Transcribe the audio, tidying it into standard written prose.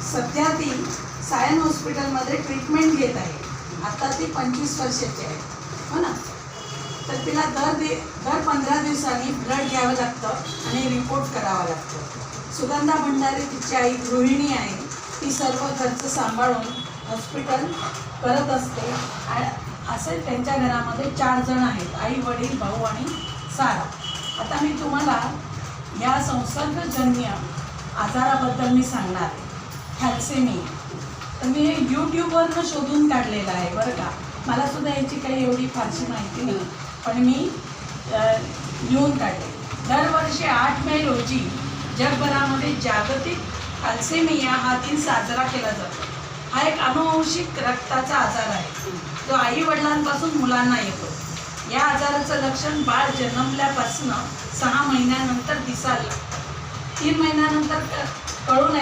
सध्या ती सायन हॉस्पिटलमध्ये ट्रीटमेंट घेत आहे। आता ती 25 वर्षाची आहे, हो ना। तर तिला दर 15 दिवसांनी ब्लड घ्यावं लागतं आणि रिपोर्ट करावा लागतो। सुगंधा भंडारे तिची आई गृहिणी आहे। ती सर्व खर्च सांभाळून हॉस्पिटल करत असते। असे त्यांच्या घरामध्ये 4 जण आहेत, आई, वडील, भाऊ आणि सारा। आता मी तुम्हाला या संसर्गजन्य आजाराबद्दल मी सांगणार आहे, थॅलेसेमिया। तर मी हे यूट्यूबवरनं शोधून काढलेलं आहे बरं का। मला सुद्धा याची काही एवढी फारशी माहिती नाही, पण मी लिहून काढले। दरवर्षी 8 मे रोजी जगभरामध्ये जागतिक थॅलेसेमिया हा दिन साजरा केला जातो। हा एक अनुवंशिक रक्ताचा आजार आहे, जो आई वडिलांपासून मुलांना येतो। या आजाराचं लक्षण बाळ जन्मल्यापासून 6 महिन्यानंतर दिसायला लागतं। 3 महिन्यानंतर कळून